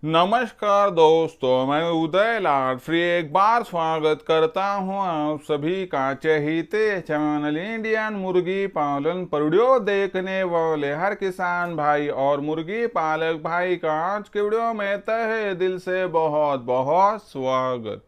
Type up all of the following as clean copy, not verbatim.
नमस्कार दोस्तों, मैं उदय लाड फिर एक बार स्वागत करता हूं आप सभी का चहेते चैनल इंडियन मुर्गी पालन पर वीडियो देखने वाले हर किसान भाई और मुर्गी पालक भाई का आज के वीडियो में तहे दिल से बहुत बहुत स्वागत।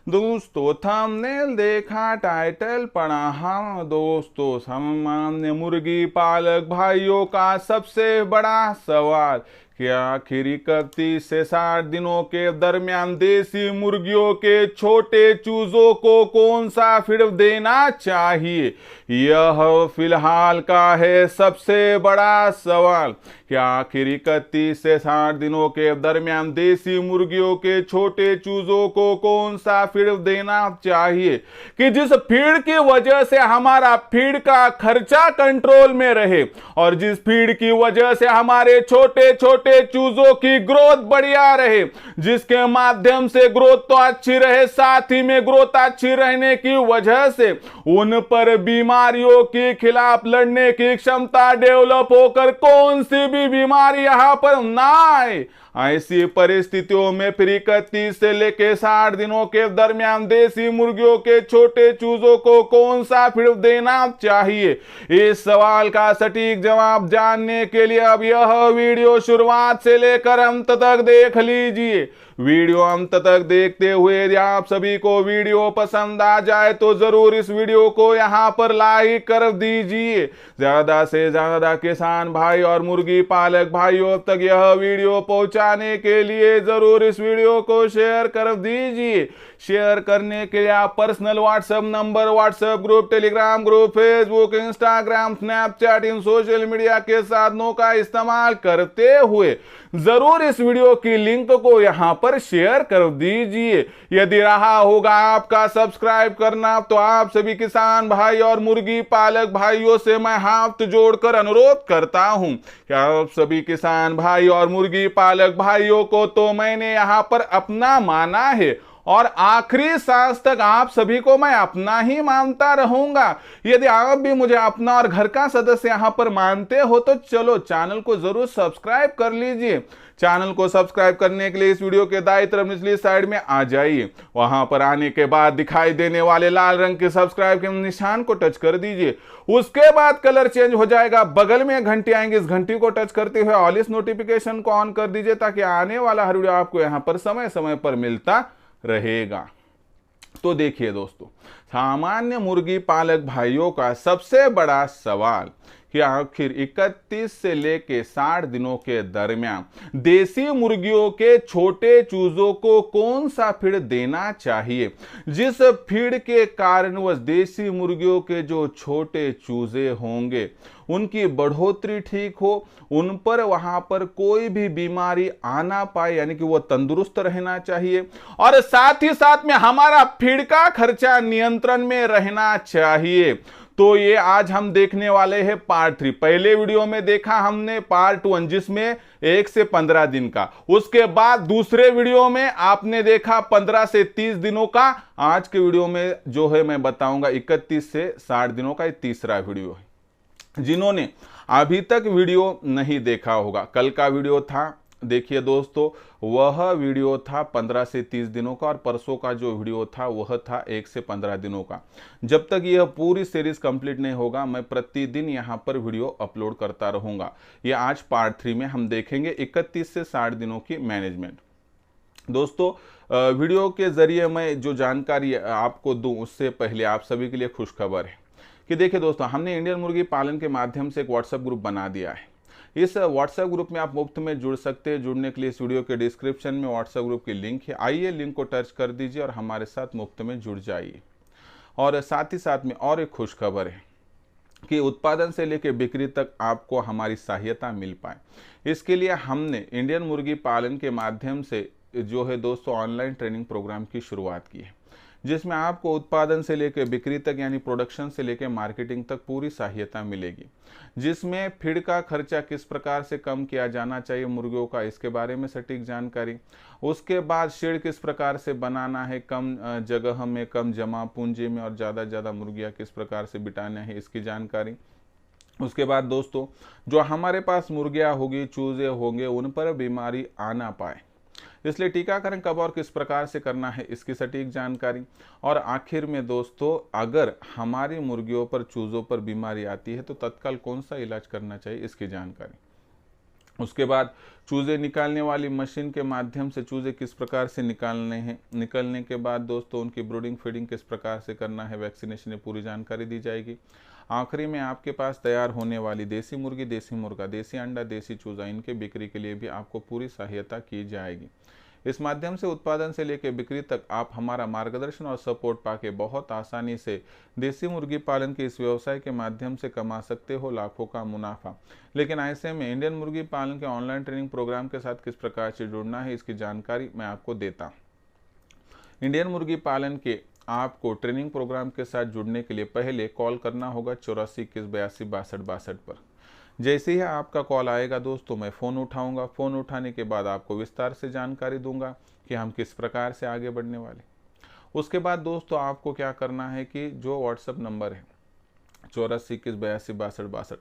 दोस्तों थंबनेल देखा, टाइटल पढ़ा। हाँ दोस्तों, सामान्य मुर्गी पालक भाइयों का सबसे बड़ा सवाल क्या आखिर 31 से 60 दिनों के दरमियान देसी मुर्गियों के छोटे चूजों को कौन सा फीड देना चाहिए? यह फिलहाल का है सबसे बड़ा सवाल। क्या आखिर 31 से 60 दिनों के दरमियान देसी मुर्गियों के छोटे चूजों को कौन सा फीड देना चाहिए कि जिस फीड की वजह से हमारा फीड का खर्चा कंट्रोल में रहे और जिस फीड की वजह से हमारे छोटे छोटे चूजों की ग्रोथ बढ़िया रहे, जिसके माध्यम से ग्रोथ तो अच्छी रहे, साथ ही में ग्रोथ अच्छी रहने की वजह से उन पर बीमारियों के खिलाफ लड़ने की क्षमता डेवलप होकर कौन सी भी बीमारी यहां पर ना आए। ऐसी परिस्थितियों में फिर 31 से लेकर 60 दिनों के दरमियान देसी मुर्गियों के छोटे चूजों को कौन सा फीड देना चाहिए? इस सवाल का सटीक जवाब जानने के लिए अब यह वीडियो शुरुआत से लेकर अंत तक देख लीजिए। वीडियो अंत तक देखते हुए यदि आप सभी को वीडियो पसंद आ जाए तो जरूर इस वीडियो को यहां पर लाइक कर दीजिए। ज्यादा से ज्यादा किसान भाई और मुर्गी पालक भाइयों तक यह वीडियो पहुंचाने के लिए जरूर इस वीडियो को शेयर कर दीजिए। शेयर करने के लिए आप personal WhatsApp number, WhatsApp group, Telegram group, Facebook, Instagram, Snapchat इन सोशल मीडिया के साधनों का इस्तेमाल करते हुए जरूर इस वीडियो की लिंक को यहां पर शेयर कर दीजिए। यदि रहा होगा आपका सब्सक्राइब करना तो आप सभी किसान भाई और मुर्गी पालक भाइयों से मैं हाथ जोड़कर अनुरोध करता हूं कि आप सभी किसान भाई और मुर्गी पालक भाइयों को तो मैंने यहां पर अपना माना है और आखिरी सांस तक आप सभी को मैं अपना ही मानता रहूंगा। यदि आप भी मुझे अपना और घर का सदस्य यहां पर मानते हो तो चलो चैनल को जरूर सब्सक्राइब कर लीजिए। चैनल को सब्सक्राइब करने के लिए इस वीडियो के दाईं तरफ निचली साइड में आ जाइए। वहां पर आने के बाद दिखाई देने वाले लाल रंग के सब्सक्राइब के निशान को टच कर दीजिए। उसके बाद कलर चेंज हो जाएगा, बगल में घंटी आएंगे, इस घंटी को टच करते हुए ऑल इस नोटिफिकेशन को ऑन कर दीजिए ताकि आने वाला हर वीडियो आपको यहां पर समय समय पर मिलता रहेगा। तो देखिए दोस्तों, सामान्य मुर्गी पालक भाइयों का सबसे बड़ा सवाल कि आखिर 31 से लेके 60 दिनों के दरमियान देसी मुर्गियों के छोटे चूजों को कौन सा फीड देना चाहिए जिस फीड के कारणवश देसी मुर्गियों के जो छोटे चूजे होंगे उनकी बढ़ोतरी ठीक हो, उन पर वहां पर कोई भी बीमारी आना पाए, यानी कि वो तंदुरुस्त रहना चाहिए और साथ ही साथ में हमारा फीड का खर्चा नियंत्रण में रहना चाहिए। तो ये आज हम देखने वाले हैं पार्ट 3। पहले वीडियो में देखा हमने पार्ट 1 जिसमें 1 से 15 दिन का, उसके बाद दूसरे वीडियो में आपने देखा 15 से 30 दिनों का। आज के वीडियो में जो है मैं बताऊंगा 31 से 60 दिनों का, ये तीसरा वीडियो है। जिन्होंने अभी तक वीडियो नहीं देखा होगा, कल का वीडियो था देखिए दोस्तों, वह वीडियो था 15 से 30 दिनों का और परसों का जो वीडियो था वह था 1 से 15 दिनों का। जब तक यह पूरी सीरीज कंप्लीट नहीं होगा मैं प्रतिदिन यहां पर वीडियो अपलोड करता रहूंगा। यह आज पार्ट 3 में हम देखेंगे 31 से 60 दिनों की मैनेजमेंट। दोस्तों वीडियो के जरिए मैं जो जानकारी आपको दूं उससे पहले आप सभी के लिए खुशखबर है कि देखिए दोस्तों, हमने इंडियन मुर्गी पालन के माध्यम से एक व्हाट्सएप ग्रुप बना दिया है। इस व्हाट्सएप ग्रुप में आप मुफ्त में जुड़ सकते हैं। जुड़ने के लिए इस वीडियो के डिस्क्रिप्शन में व्हाट्सएप ग्रुप की लिंक है, आइए लिंक को टच कर दीजिए और हमारे साथ मुफ्त में जुड़ जाइए। और साथ ही साथ में और एक खुशखबर है कि उत्पादन से लेकर बिक्री तक आपको हमारी सहायता मिल पाए, इसके लिए हमने इंडियन मुर्गी पालन के माध्यम से जो है दोस्तों ऑनलाइन ट्रेनिंग प्रोग्राम की शुरुआत की है, जिसमें आपको उत्पादन से लेकर बिक्री तक यानी प्रोडक्शन से लेकर मार्केटिंग तक पूरी सहायता मिलेगी, जिसमें फीड का खर्चा किस प्रकार से कम किया जाना चाहिए मुर्गियों का, इसके बारे में सटीक जानकारी। उसके बाद शेड किस प्रकार से बनाना है, कम जगह में, कम जमा पूंजी में और ज़्यादा मुर्गियाँ किस प्रकार से बिटाना है, इसकी जानकारी। उसके बाद दोस्तों जो हमारे पास मुर्गियाँ होगी, चूजे होंगे, उन पर बीमारी आ ना पाए, इसलिए टीकाकरण कब और किस प्रकार से करना है इसकी सटीक जानकारी। और आखिर में दोस्तों अगर हमारी मुर्गियों पर, चूजों पर बीमारी आती है तो तत्काल कौन सा इलाज करना चाहिए इसकी जानकारी। उसके बाद चूजे निकालने वाली मशीन के माध्यम से चूजे किस प्रकार से निकालने हैं, निकलने के बाद दोस्तों उनकी ब्रूडिंग फीडिंग किस प्रकार से करना है, वैक्सीनेशन में पूरी जानकारी दी जाएगी। आखिरी में आपके पास तैयार होने वाली देसी मुर्गी, देसी मुर्गा, देसी अंडा, देसी चूजा, इनके बिक्री के लिए भी आपको पूरी सहायता की जाएगी। इस माध्यम से उत्पादन से लेकर बिक्री तक आप हमारा मार्गदर्शन और सपोर्ट पाके बहुत आसानी से देसी मुर्गी पालन के इस व्यवसाय के माध्यम से कमा सकते हो लाखों का मुनाफा। लेकिन ऐसे में इंडियन मुर्गी पालन के ऑनलाइन ट्रेनिंग प्रोग्राम के साथ किस प्रकार से जुड़ना है इसकी जानकारी मैं आपको देता हूँ। इंडियन मुर्गी पालन के आपको ट्रेनिंग प्रोग्राम के साथ जुड़ने के लिए पहले कॉल करना होगा 84 21 82 62 पर। जैसे ही आपका कॉल आएगा दोस्तों मैं फ़ोन उठाऊंगा। फ़ोन उठाने के बाद आपको विस्तार से जानकारी दूंगा कि हम किस प्रकार से आगे बढ़ने वाले। उसके बाद दोस्तों आपको क्या करना है कि जो व्हाट्सएप नंबर है 84 21 82 62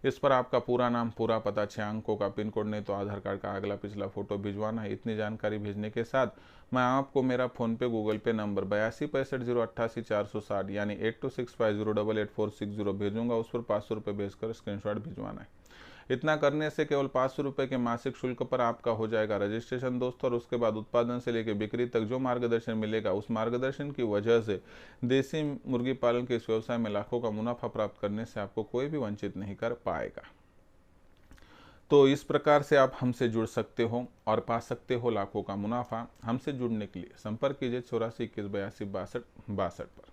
इस पर आपका पूरा नाम, पूरा पता, 6 अंकों का पिन कोड, नहीं तो आधार कार्ड का अगला पिछला फोटो भिजवाना है। इतनी जानकारी भेजने के साथ मैं आपको मेरा फ़ोन पे, गूगल पे नंबर 82 65 088 460 यानी 8265088460 भेजूंगा। उस पर 500 रुपये भेजकर स्क्रीनशॉट भिजवाना है। इतना करने से केवल 500 रुपये के मासिक शुल्क पर आपका हो जाएगा रजिस्ट्रेशन दोस्तों। और उसके बाद उत्पादन से लेकर बिक्री तक जो मार्गदर्शन मिलेगा, उस मार्गदर्शन की वजह से देसी मुर्गी पालन के इस व्यवसाय में लाखों का मुनाफा प्राप्त करने से आपको कोई भी वंचित नहीं कर पाएगा। तो इस प्रकार से आप हमसे जुड़ सकते हो और पा सकते हो लाखों का मुनाफा। हमसे जुड़ने के लिए संपर्क कीजिए 84 21 82 62 पर।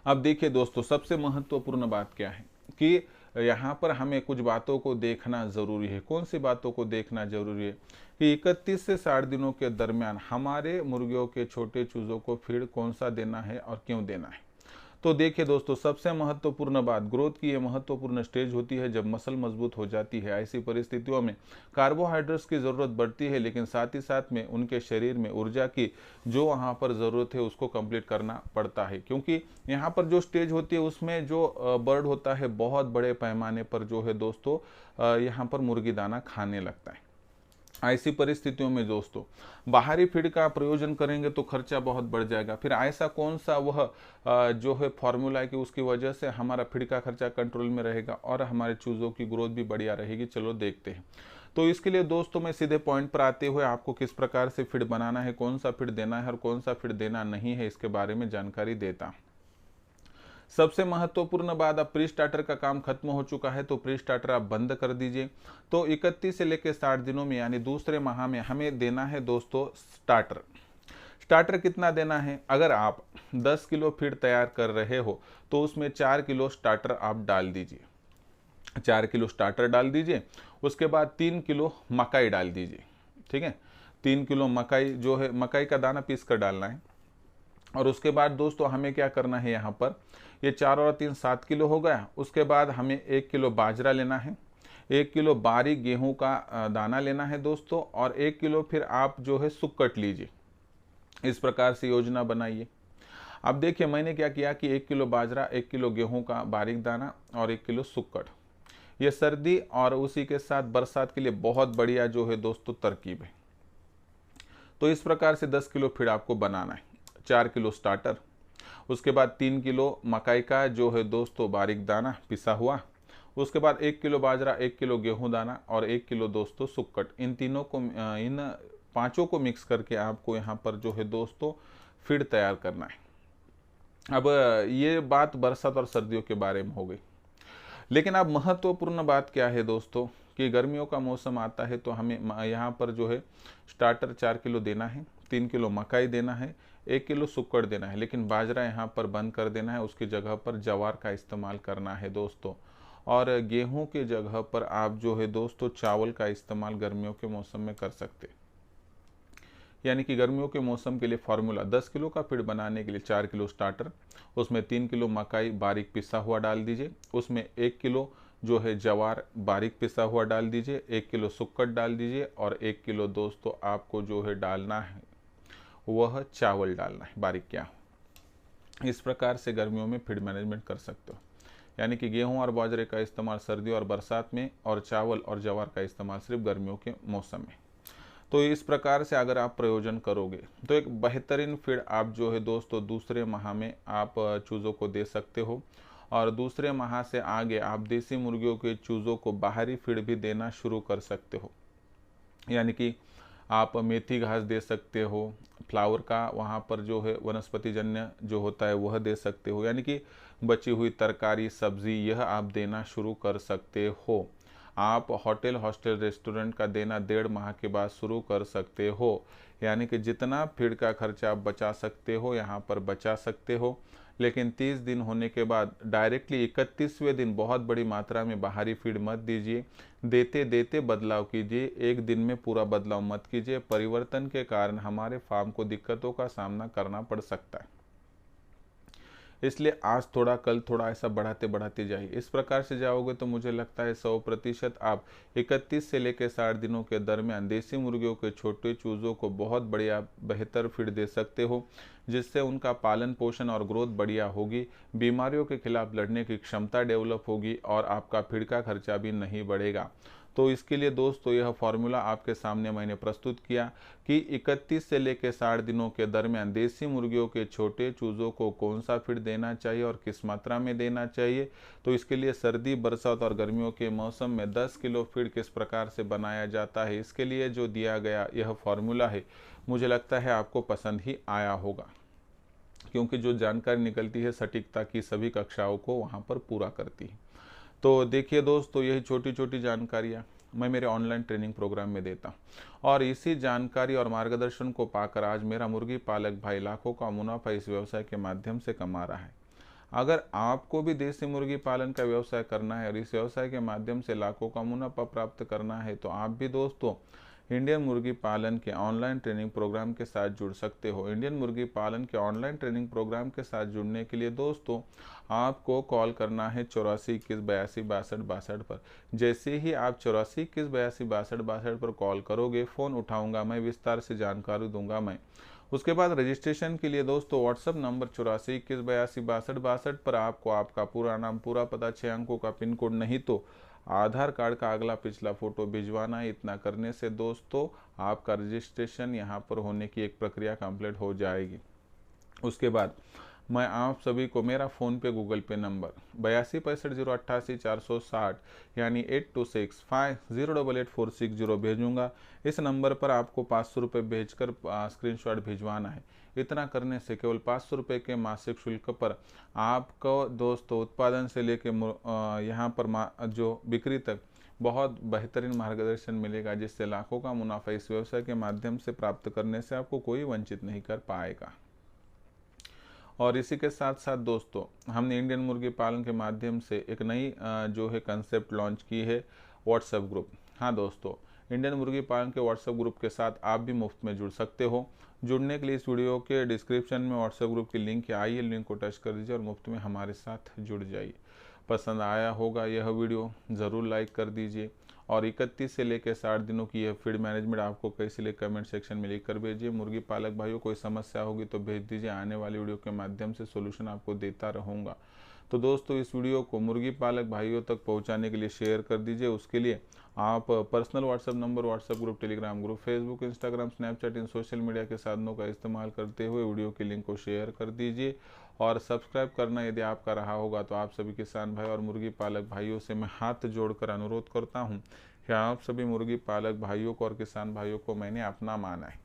अब देखिए दोस्तों सबसे महत्वपूर्ण बात क्या है कि यहाँ पर हमें कुछ बातों को देखना ज़रूरी है। कौन सी बातों को देखना ज़रूरी है कि 31 से 60 दिनों के दरमियान हमारे मुर्गियों के छोटे चूज़ों को फीड कौन सा देना है और क्यों देना है। तो देखिए दोस्तों सबसे महत्वपूर्ण बात, ग्रोथ की ये महत्वपूर्ण स्टेज होती है जब मसल मजबूत हो जाती है। ऐसी परिस्थितियों में कार्बोहाइड्रेट्स की ज़रूरत बढ़ती है, लेकिन साथ ही साथ में उनके शरीर में ऊर्जा की जो वहाँ पर ज़रूरत है उसको कंप्लीट करना पड़ता है। क्योंकि यहाँ पर जो स्टेज होती है उसमें जो बर्ड होता है बहुत बड़े पैमाने पर जो है दोस्तों यहाँ पर मुर्गी दाना खाने लगता है। ऐसी परिस्थितियों में दोस्तों बाहरी फीड का प्रयोजन करेंगे तो खर्चा बहुत बढ़ जाएगा। फिर ऐसा कौन सा वह जो है फॉर्मूला है कि उसकी वजह से हमारा फीड का खर्चा कंट्रोल में रहेगा और हमारे चूज़ों की ग्रोथ भी बढ़िया रहेगी। चलो देखते हैं। तो इसके लिए दोस्तों मैं सीधे पॉइंट पर आते हुए आपको किस प्रकार से फीड बनाना है, कौन सा फीड देना है और कौन सा फीड देना नहीं है, इसके बारे में जानकारी देता हूं। सबसे महत्वपूर्ण बात, अब प्री स्टार्टर का काम खत्म हो चुका है तो प्री स्टार्टर आप बंद कर दीजिए। तो 31 से लेकर 60 दिनों में यानी दूसरे माह में हमें देना है दोस्तों स्टार्टर। स्टार्टर कितना देना है, अगर आप 10 किलो फीड तैयार कर रहे हो तो उसमें 4 किलो स्टार्टर आप डाल दीजिए। 4 किलो स्टार्टर डाल दीजिए। उसके बाद 3 किलो मकाई डाल दीजिए। ठीक है, 3 किलो मकाई जो है मकाई का दाना पीस कर डालना है। और उसके बाद दोस्तों हमें क्या करना है, यहाँ पर ये 4 और 3 7 किलो हो गया। उसके बाद हमें 1 किलो बाजरा लेना है, 1 किलो बारीक गेहूं का दाना लेना है दोस्तों, और 1 किलो फिर आप जो है सुक्कट लीजिए। इस प्रकार से योजना बनाइए। अब देखिए मैंने क्या किया कि 1 किलो बाजरा, 1 किलो गेहूं का बारीक दाना और 1 किलो सुक्कट, ये सर्दी और उसी के साथ बरसात के लिए बहुत बढ़िया जो है दोस्तों तरकीब है। तो इस प्रकार से 10 किलो फीड आपको बनाना है। 4 किलो स्टार्टर, उसके बाद 3 किलो मकाई का जो है दोस्तों बारीक दाना पिसा हुआ, उसके बाद 1 किलो बाजरा, 1 किलो गेहूं दाना और 1 किलो दोस्तों सुक्कट। इन तीनों को, इन पांचों को मिक्स करके आपको यहाँ पर जो है दोस्तों फीड तैयार करना है। अब ये बात बरसात और सर्दियों के बारे में हो गई, लेकिन अब महत्वपूर्ण बात क्या है दोस्तों कि गर्मियों का मौसम आता है तो हमें यहाँ पर जो है स्टार्टर 4 किलो देना है, 3 किलो मकाई देना है, 1 किलो सुक्कड़ देना है, लेकिन बाजरा यहाँ पर बंद कर देना है। उसकी जगह पर जवार का इस्तेमाल करना है दोस्तों। और गेहूं के जगह पर आप जो है दोस्तों चावल का इस्तेमाल गर्मियों के मौसम में कर सकते। यानी कि गर्मियों के मौसम के लिए फॉर्मूला 10 किलो का फीड बनाने के लिए 4 किलो स्टार्टर, उसमें 3 किलो मकाई बारीक पिसा हुआ डाल दीजिए, उसमें 1 किलो जो है जवार बारीक पिसा हुआ डाल दीजिए, 1 किलो सुक्कट डाल दीजिए और 1 किलो दोस्तों आपको जो है डालना है वह चावल डालना है बारीक क्या हो। इस प्रकार से गर्मियों में फीड मैनेजमेंट कर सकते हो। यानी कि गेहूं और बाजरे का इस्तेमाल सर्दी और बरसात में, और चावल और ज्वार का इस्तेमाल सिर्फ गर्मियों के मौसम में। तो इस प्रकार से अगर आप प्रयोजन करोगे तो एक बेहतरीन फीड आप जो है दोस्तों दूसरे माह में आप चूज़ों को दे सकते हो। और दूसरे माह से आगे आप देसी मुर्गियों के चूज़ों को बाहरी फीड भी देना शुरू कर सकते हो। यानी कि आप मेथी घास दे सकते हो, फ्लावर का वहाँ पर जो है वनस्पति जन्य जो होता है वह दे सकते हो, यानी कि बची हुई तरकारी सब्जी यह आप देना शुरू कर सकते हो। आप होटल हॉस्टल रेस्टोरेंट का देना 1.5 माह के बाद शुरू कर सकते हो। यानी कि जितना फीड का खर्चा आप बचा सकते हो यहाँ पर बचा सकते हो, लेकिन 30 दिन होने के बाद डायरेक्टली 31वें दिन बहुत बड़ी मात्रा में बाहरी फीड मत दीजिए। देते देते बदलाव कीजिए, एक दिन में पूरा बदलाव मत कीजिए। परिवर्तन के कारण हमारे फार्म को दिक्कतों का सामना करना पड़ सकता है, इसलिए आज थोड़ा कल थोड़ा ऐसा बढ़ाते बढ़ाते जाइए। इस प्रकार से जाओगे तो मुझे लगता है 100% आप 31 से लेकर 60 दिनों के दरमियान देसी मुर्गियों के छोटे चूज़ों को बहुत बढ़िया बेहतर फीड दे सकते हो, जिससे उनका पालन पोषण और ग्रोथ बढ़िया होगी, बीमारियों के खिलाफ लड़ने की क्षमता डेवलप होगी और आपका फीड का खर्चा भी नहीं बढ़ेगा। तो इसके लिए दोस्तों यह फॉर्मूला आपके सामने मैंने प्रस्तुत किया कि 31 से लेकर 60 दिनों के दरमियान देसी मुर्गियों के छोटे चूज़ों को कौन सा फीड देना चाहिए और किस मात्रा में देना चाहिए। तो इसके लिए सर्दी बरसात और गर्मियों के मौसम में 10 किलो फीड किस प्रकार से बनाया जाता है, इसके लिए जो दिया गया यह फॉर्मूला है, मुझे लगता है आपको पसंद ही आया होगा, क्योंकि जो जानकारी निकलती है सटीकता की सभी कक्षाओं को वहाँ पर पूरा करती है। तो देखिए दोस्तों, यही छोटी छोटी जानकारियाँ मैं मेरे ऑनलाइन ट्रेनिंग प्रोग्राम में देता हूँ, और इसी जानकारी और मार्गदर्शन को पाकर आज मेरा मुर्गी पालक भाई लाखों का मुनाफा इस व्यवसाय के माध्यम से कमा रहा है। अगर आपको भी देसी मुर्गी पालन का व्यवसाय करना है और इस व्यवसाय के माध्यम से लाखों का मुनाफा प्राप्त करना है, तो आप भी दोस्तों इंडियन मुर्गी पालन के ऑनलाइन ट्रेनिंग प्रोग्राम के साथ जुड़ सकते हो। इंडियन मुर्गी पालन के ऑनलाइन ट्रेनिंग प्रोग्राम के साथ जुड़ने के लिए दोस्तों आपको कॉल करना है 84 21 82 62 62 पर। जैसे ही आप 84 21 82 62 62 पर कॉल करोगे, फ़ोन उठाऊंगा मैं, विस्तार से जानकारी दूंगा मैं। उसके बाद रजिस्ट्रेशन के लिए दोस्तों व्हाट्सअप नंबर 84 21 82 62 62 पर आपको आपका पूरा नाम, पूरा पता, 6 अंकों का पिन कोड, नहीं तो आधार कार्ड का अगला पिछला फोटो भिजवाना है। इतना करने से दोस्तों आपका रजिस्ट्रेशन यहाँ पर होने की एक प्रक्रिया कंप्लीट हो जाएगी। उसके बाद मैं आप सभी को मेरा फ़ोन पे गूगल पे नंबर 82 65 088 460 यानी 8265088460 भेजूंगा। इस नंबर पर आपको 500 रुपये भेजकर स्क्रीनशॉट भिजवाना है। इतना करने से केवल 500 रुपये के मासिक शुल्क पर आपको दोस्तों उत्पादन से लेकर यहाँ पर जो बिक्री तक बहुत बेहतरीन मार्गदर्शन मिलेगा, जिससे लाखों का मुनाफा इस व्यवसाय के माध्यम से प्राप्त करने से आपको कोई वंचित नहीं कर पाएगा। और इसी के साथ साथ दोस्तों हमने इंडियन मुर्गी पालन के माध्यम से एक नई जो है कंसेप्ट लॉन्च की है, व्हाट्सएप ग्रुप। हाँ दोस्तों, इंडियन मुर्गी पालन के व्हाट्सएप ग्रुप के साथ आप भी मुफ्त में जुड़ सकते हो। जुड़ने के लिए इस वीडियो के डिस्क्रिप्शन में व्हाट्सएप ग्रुप की लिंक है, आइए लिंक को टच कर दीजिए और मुफ्त में हमारे साथ जुड़ जाइए। पसंद आया होगा यह वीडियो, ज़रूर लाइक कर दीजिए। और 31 से लेकर 60 दिनों की यह फीड मैनेजमेंट आपको कैसे ले कमेंट सेक्शन में लिख कर भेजिए। मुर्गी पालक भाइयों कोई समस्या होगी तो भेज दीजिए, आने वाली वीडियो के माध्यम से सोल्यूशन आपको देता रहूँगा। तो दोस्तों इस वीडियो को मुर्गी पालक भाइयों तक पहुंचाने के लिए शेयर कर दीजिए। उसके लिए आप personal WhatsApp number, WhatsApp group, Telegram group, Facebook, Instagram, Snapchat इन सोशल मीडिया के साधनों का इस्तेमाल करते हुए वीडियो की लिंक को शेयर कर दीजिए। और सब्सक्राइब करना यदि आपका रहा होगा तो आप सभी किसान भाई और मुर्गी पालक भाइयों से मैं हाथ जोड़कर अनुरोध करता हूँ कि आप सभी मुर्गी पालक भाइयों को और किसान भाइयों को मैंने अपना माना है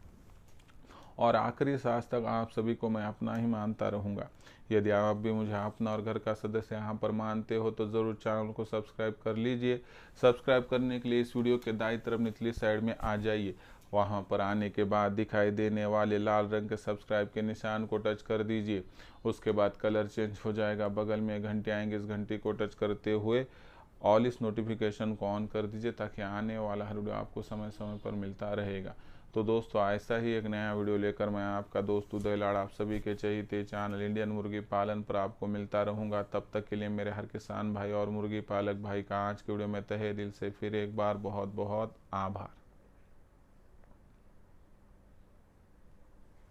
और आखिरी सांस तक आप सभी को मैं अपना ही मानता रहूँगा। यदि आप भी मुझे अपना और घर का सदस्य यहाँ पर मानते हो तो ज़रूर चैनल को सब्सक्राइब कर लीजिए। सब्सक्राइब करने के लिए इस वीडियो के दाईं तरफ निचली साइड में आ जाइए। वहाँ पर आने के बाद दिखाई देने वाले लाल रंग के सब्सक्राइब के निशान को टच कर दीजिए। उसके बाद कलर चेंज हो जाएगा, बगल में घंटी आएंगे, इस घंटी को टच करते हुए ऑल इस नोटिफिकेशन को ऑन कर दीजिए, ताकि आने वाला हर वीडियो आपको समय समय पर मिलता रहेगा। तो दोस्तों ऐसा ही एक नया वीडियो लेकर मैं आपका दोस्त उदय लाड़ आप सभी के चहीते चैनल इंडियन मुर्गी पालन पर आपको मिलता रहूँगा। तब तक के लिए मेरे हर किसान भाई और मुर्गी पालक भाई का आज के वीडियो में तहे दिल से फिर एक बार बहुत बहुत आभार।